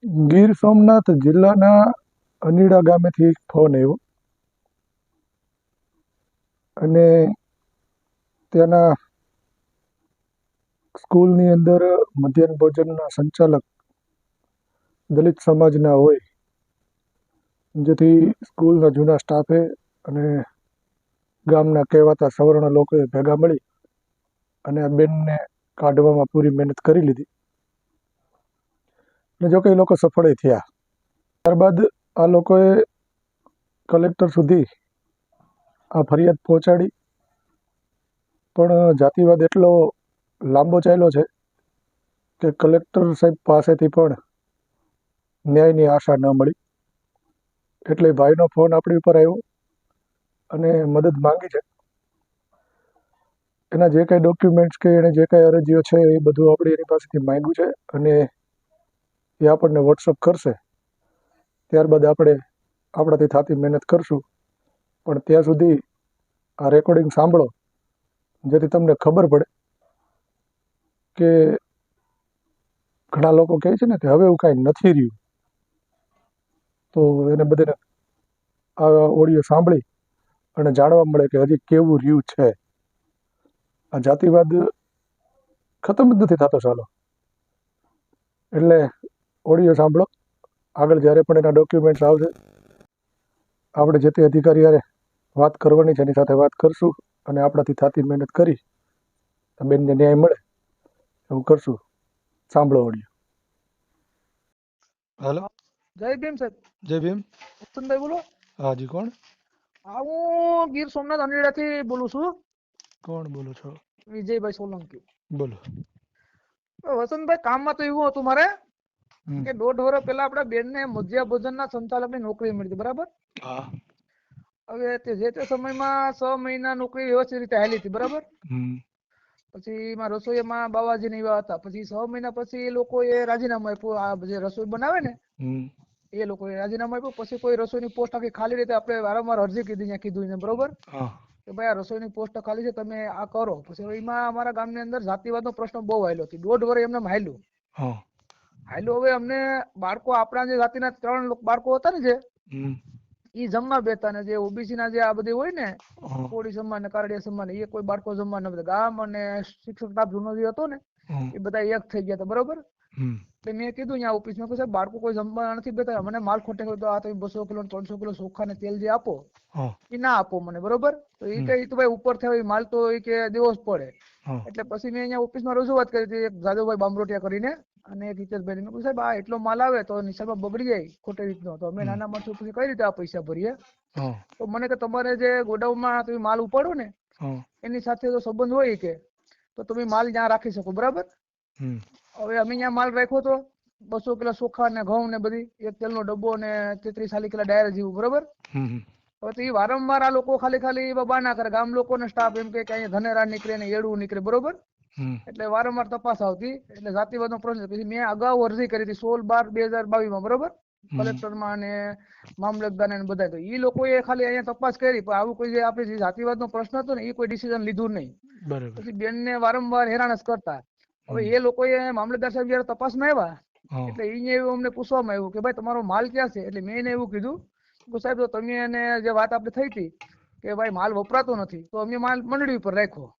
ગીર સોમનાથ જિલ્લાના અનીડા ગામેથી ફોન આવ્યો અને ત્યાંના સ્કૂલની અંદર મધ્યાહન ભોજનના સંચાલક દલિત સમાજના હોય, જેથી સ્કૂલના જૂના સ્ટાફે અને ગામના કહેવાતા સવર્ણ લોકોએ ભેગા મળી અને આ બેનને કાઢવામાં પૂરી મહેનત કરી લીધી અને જો કે એ લોકો સફળ થયા. ત્યારબાદ આ લોકોએ કલેક્ટર સુધી આ ફરિયાદ પહોંચાડી, પણ જાતિવાદ એટલો લાંબો ચાલ્યો છે કે કલેક્ટર સાહેબ પાસેથી પણ ન્યાયની આશા ન મળી. એટલે ભાઈનો ફોન આપણી ઉપર આવ્યો અને મદદ માંગી છે. એના જે કાંઈ ડોક્યુમેન્ટ્સ કે એણે જે કાંઈ અરજીઓ છે એ બધું આપણે એની પાસેથી માંગ્યું છે અને એ આપણને વોટ્સઅપ કરશે. ત્યારબાદ આપણે આપણાથી થતી મહેનત કરશું. પણ ત્યાં સુધી આ રેકોર્ડિંગ સાંભળો, જેથી તમને ખબર પડે કે ઘણા લોકો કહે છે ને કે હવે એવું કાંઈ નથી રહ્યું, તો એને બધાને આ ઓડિયો સાંભળી અને જાણવા મળે કે હજી કેવું રહ્યું છે. આ જાતિવાદ ખતમ જ નથી થતો. ચાલો, એટલે ઓડિયો સાંભળો. આગળ જ્યારે પણ એના ડોક્યુમેન્ટ્સ આવશે, આપણે જે તે અધિકારી હારે વાત કરવાની છે એની સાથે વાત કરશું અને આપણાથી થતી મહેનત કરી બેનને ન્યાય મળે એવું કરશું. સાંભળો ઓડિયો. હેલો, જય ભીમ સાહેબ. જય ભીમ. વસંતભાઈ બોલો. હાજી, કોણ? હા, હું ગીર સોમનાથ અનીડા થી બોલું છું. કોણ બોલો છો? વિજયભાઈ સોલંકી. બોલો. વસંતભાઈ, કામમાં તો એવું હતું મારે કે 1.5 વર્ષ પહેલા આપડા બેન ને મધ્ય ભોજનના સંચાલકની નોકરી મળી હતી, બરાબર? હા. હવે જે તે સમયમાં 6 મહિના નોકરી વ્યવસ્થિત રીતે હાલી હતી, બરાબર? પછી એમાં રસોઈમાં બાવાજી ને એવા હતા. પછી 6 મહિના પછી એ લોકોએ રાજીનામું આપ્યું. આ જે રસોઈ બનાવે ને એ લોકોએ રાજીનામું આપ્યું. પછી કોઈ રસોઈની પોસ્ટ આખી ખાલી રીતે આપણે વારંવાર અરજી કીધું ને, બરોબર, કે ભાઈ આ રસોઈની પોસ્ટ ખાલી છે, તમે આ કરો. પછી એમાં અમારા ગામની અંદર જાતિવાદનો પ્રશ્ન બહુ હાલ્યો હતો. 1.5 વર્ષ એમને હાલ્યો. હવે અમને બાળકો, આપણા જે જાતિના 3 બાળકો હતા ને, જે ઈ જમવા બેઠા ને, જે ઓબીસી ના જે આ બધી હોય ને, કોળી સમાન ને કારડિયા સમાન, એ કોઈ બાળકો જમવા ન બેઠા. ગામ અને શિક્ષક સ્ટાફ જૂનો જે હતો ને એ બધા એક થઈ ગયા હતા, બરોબર? એટલે મેં કીધું અહીંયા ઓફિસમાં કે સાહેબ બાળકો કોઈ જમવા નથી બેઠા, મને માલ ખોટે તો આ તમે 200 કિલો 300 કિલો ચોખા ને તેલ જે આપો એ ના આપો મને, બરોબર? તો એ કઈ તો ભાઈ ઉપર થયો માલ તો એ કે દેવો જ પડે. એટલે પછી મેં અહીંયા ઓફિસમાં રજૂઆત કરી હતી, એક જાદવભાઈ બામરોટિયા કરીને અને એક હિતેશભાઈ. મેં કહ્યું સાહેબ આ એટલો માલ આવે તો નિશાળમાં બગડી જાય ખોટી રીતનો, તો અમે નાના માણસો પછી કઈ રીતે આ પૈસા ભરીએ? તો મને કે તમારે જે ગોડાઉનમાં તમે માલ ઉપાડો ને એની સાથે તો સંબંધ હોય કે તો તમે માલ ત્યાં રાખી શકો, બરાબર? હવે અમે ત્યાં માલ રાખ્યો તો 200 કિલો ચોખા ને ઘઉં ને બધી, એક તેલનો ડબ્બો ને 33-40 કિલો ડાયર જેવું, બરોબર? હવે તો એ વારંવાર આ લોકો ખાલી બહાના કરે, ગામ લોકો ને સ્ટાફ એમ કે અહીંયા ધનેરા નીકળે ને એડું નીકળે, બરોબર? એટલે વારંવાર તપાસ આવતી. એટલે જાતિવાદનો પ્રશ્ન. પછી મેં અગાઉ અરજી કરી હતી 16/12/2022 બરોબર, કલેક્ટરમાં અને મામલતદાર ને બધા. તો એ લોકોએ ખાલી અહીંયા તપાસ કરી, પણ આવું કોઈ જે આપણે જે જાતિવાદનો પ્રશ્ન હતો ને એ કોઈ ડિસિઝન લીધું નહીં. પછી બેનને વારંવાર હેરાન જ કરતા. હવે એ લોકોએ મામલતદાર સાહેબ જયારે તપાસમાં આવ્યા એટલે એને એવું અમને પૂછવામાં આવ્યું કે ભાઈ તમારો માલ ક્યાં છે? એટલે મેં એને એવું કીધું કે સાહેબ તો તમે એને જે વાત આપણે થઈ હતી કે ભાઈ માલ વપરાતો નથી, તો અમે માલ મંડળી ઉપર રાખ્યો.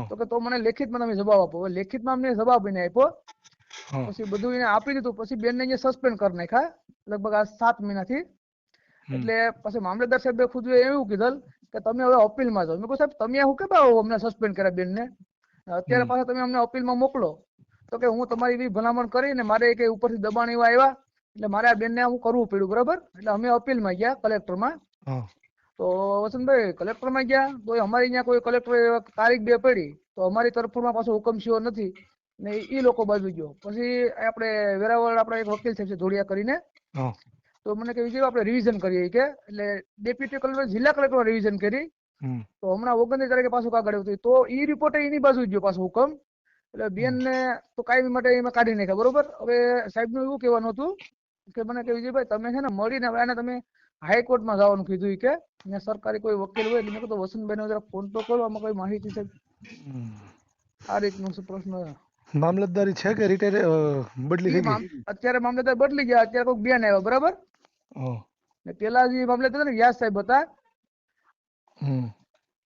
તો કે તો મને લેખિતમાં તમે જવાબ આપો. લેખિતમાં અમને જવાબ એને આપ્યો. પછી બધું એને આપી દીધું. પછી બેનને અહીંયા સસ્પેન્ડ કરી નાખ્યા લગભગ આ 7 મહિનાથી. એટલે પછી મામલતદાર સાહેબે ખુદ એવું કીધું કે તમે હવે અપીલમાં જાઓ. મેં કહ્યું સાહેબ તમે શું કે અમને સસ્પેન્ડ કર્યા બેનને, અત્યારે પાછા તમે અમને અપીલમાં મોકલો? તો કે હું તમારી એવી ભલામણ કરીને મારે કે ઉપરથી દબાણ એવા આવ્યા એટલે મારે આ બેનને હું કરવું પડ્યું, બરાબર? એટલે અમે અપીલમાં ગયા કલેક્ટરમાં. તો વસંતભાઈ કલેક્ટરમાં ગયા તો અમારી અહીંયા કોઈ કલેક્ટર તારીખ 2 પડી તો અમારી તરફમાં પાછો હુકમ થયો નથી ને એ લોકો બાજુ ગયો. પછી આપણે વેરાવળ આપણા એક વકીલ સાહેબ છે ધોળિયા કરીને, તો મને કે વિજય આપણે રિવિઝન કરીએ કે, એટલે ડેપ્યુટી કલેક્ટર જિલ્લા કલેક્ટર રિવિઝન કરી. તો હમણાં 29 તારીખે પાછું કાગળ આવ્યું તો એ રિપોર્ટ એની બાજુ ગયો પાછો હુકમ. એટલે બેન ને તો કાયમી માટે એમાં કાઢી નાખ્યા, બરોબર? હવે સાહેબ નું એવું કહેવાનું હતું કે મને કે વિજયભાઈ તમે છે ને મળીને આને તમે હાઈકોર્ટમાં જવાનું કીધું કે ને સરકારી કોઈ વકીલ હોય. એટલે મેં કીધું વસંતભાઈ નો જરા ફોન તો કરો, આમાં કોઈ માહિતી છે આ રીતનો પ્રશ્ન. મામલતદારી છે કે રિટાયર બદલી થઈ ગઈ? અત્યારે મામલતદાર બદલી ગયા, અત્યારે કોઈક બેન આવ્યા, બરાબર. હા. ને પેલા જે મામલતદાર હતા ને વ્યાસ સાહેબ હતા, હમ.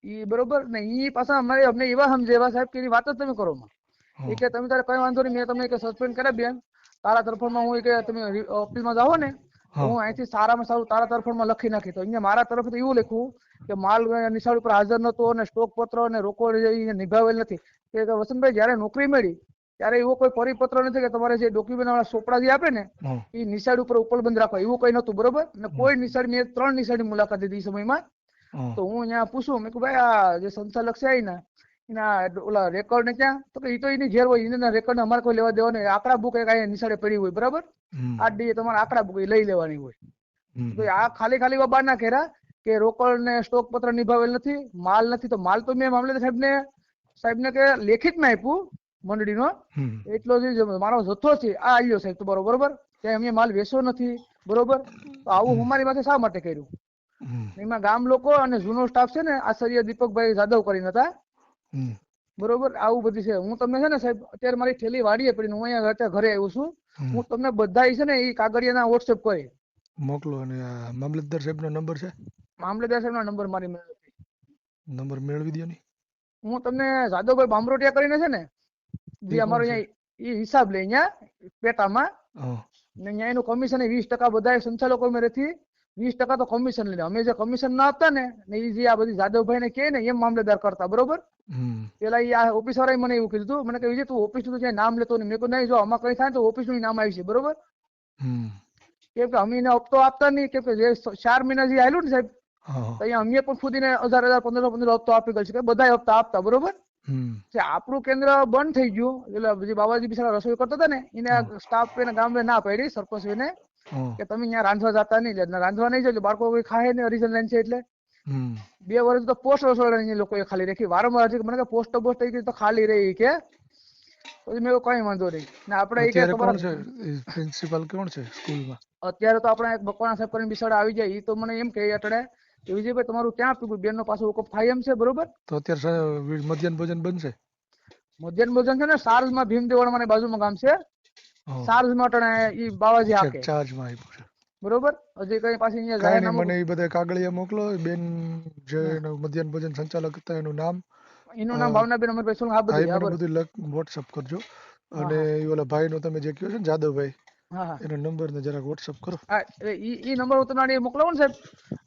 ઈ બરોબર ને, ઈ પાછા અમારે અમને એવા સમજેવા સાહેબ કે એની વાત જ તમે કરો માં. એ કે તમે તારે કઈ વાંધો નહીં, મેં તમને સસ્પેન્ડ કર્યા બેન, તારા તરફમાં હું કે તમે ઓફિસમાં જાઓ ને તો હું અહીંથી સારામાં સારું તારા તરફમાં લખી નાખી. તો અહીંયા મારા તરફથી એવું લખ્યું કે માલ નિશાળ ઉપર હાજર નતો અને સ્ટોક પત્ર અને રોકડ નિભાવેલ નથી. કે વસંતભાઈ જયારે નોકરી મળી ત્યારે એવો કોઈ પરિપત્ર નથી કે તમારે જે ડોક્યુમેન્ટ વાળા ચોપડા જે આપે ને એ નિશાળ ઉપર ઉપલબ્ધ રાખો, એવું કઈ નતું, બરોબર. અને કોઈ નિશાળ, મેં 3 નિશાળની મુલાકાત લીધી એ સમયમાં. તો હું અહીંયા પૂછું, મેં કહું ભાઈ આ જે સંચાલક છે એના ઓલા રેકોર્ડ ને ક્યાં? તો કે એ તો એની ઘેર હોય, એના રેકોર્ડ ને અમારે કોઈ લેવા દેવા નહીં. આંકડા બુક એક અહીંયા નિશાળે પડી હોય, બરાબર. આ ડી તમારે આંકડા બુક લઈ લેવાની હોય. તો આ ખાલી ખાલી બાબા ના કહેરા કે રોકડ ને સ્ટોક પત્ર નિભાવેલ નથી, માલ નથી. તો માલ તો મેં મામલતદાર સાહેબને કે લેખિતમાં આપ્યું મંડળીનો, એટલો જે મારો જથ્થો છે આ આવ્યો સાહેબ તમારો, બરોબર. કે અમે માલ વેચવો નથી, બરોબર. તો આવું અમારી પાસે શા માટે કર્યું? એમાં ગામ લોકો અને જૂનો સ્ટાફ છે ને, આચાર્ય દીપકભાઈ જાદવ કરીને હતા, બરોબર. આવું બધી છે. હું તમને છે ને સાહેબ અત્યારે મારી થેલી વાડીએ પડીને હું અહીંયા અત્યારે ઘરે આવ્યો છું. હું તમને બધા છે ને એ કાગળિયાના વોટ્સએપ કરી મોકલો. અને મામલતદાર સાહેબનો નંબર છે? મામલતદાર સાહેબનો નંબર મારી નંબર મેળવી દો ને. હું તમને જાદવભાઈ બામરોટિયા કરીને છે ને, જે અમારો અહીંયા એ હિસાબ લે અહીંયા પેટામાં, ને અહીંયા એનું કમિશન 20% બધા સંચાલકો મેરેથી 20% તો કમિશન લઈને, અમે જે કમિશન ના આપતા ને એ જે આ બધી જાદવભાઈ ને કે ને એમ મામલતદાર કરતા, બરોબર. પેલા એ આ ઓફિસ વાળાએ મને એવું કીધું, મને કહ્યું તું ઓફિસ નું ક્યાંય નામ લેતો નહીં. મેં કહ્યું નહીં, જો આમાં કઈ થાય તો ઓફિસ નું નામ આવી છે, બરોબર. કેમ કે અમે એને હપ્તો આપતા નહીં, કેમ કે જે 4 મહિના જે આવેલું ને સાહેબ, તો અહીંયા અમે પણ ખુદ એને 1000 1500 હપ્તો આપી ગયો છે, કે બધા હપ્તા આપતા, બરોબર. આપણું કેન્દ્ર બંધ થઈ ગયું, એટલે જે બાબાજી બિચારા રસોઈ કરતા હતા ને એને સ્ટાફ એને ગામડે ના પાડી સરપંચ એને કે તમે અહીંયા રાંધવા જતા નહીં, રાંધવા નહીં જાય બાળકો કોઈ ખાય ને ઓરિજિનલ લાઈન છે. એટલે 2 વર્ષ તો પોસ્ટ રસોડા લોકોએ ખાલી રાખી, વારંવાર મને કે પોસ્ટ તો ખાલી રહી, કે પછી મેં કઈ વાંધો નહીં. ને આપણે પ્રિન્સિપાલ કોણ છે સ્કૂલમાં અત્યારે? તો આપણે એક બકોણા સાહેબ કરીને બિસાડા આવી જાય, એ તો મને એમ કહે અટડે કે વિજયભાઈ તમારું ક્યાં પીગું, બેન નો પાછો હુકમ થાય એમ છે, બરોબર. તો અત્યારે મધ્યાહન ભોજન બનશે? મધ્યાહન ભોજન છે ને સાર્જ માં ભીમદેવળ માં બાજુમાં ગામ છે, સાર્જ માં અટણે ઈ બાવાજી આપે ચાર્જ માં આપ્યું છે, બરોબર. હજી કઈ પાછી અહીંયા જાય ને મને એ બધા કાગળિયા મોકલો. બેન જે મધ્યાહન ભોજન સંચાલક હતા એનું નામ, એનું નામ ભાવનાબેન અમરભાઈ સોલંકી, આ બધું વોટ્સઅપ કરજો. અને ઓલા ભાઈ નો તમે જે કહ્યો છો ને જાદવભાઈ, એનો નંબર ને જરાક વોટ્સઅપ કરો. ઈ નંબર હું તમને મોકલાવો ને સાહેબ,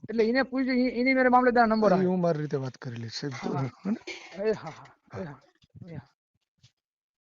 એટલે એને પૂછજો, એની મેરે મામલેદાર નંબર હું મારી રીતે વાત કરી લઈશ સાહેબ. હા.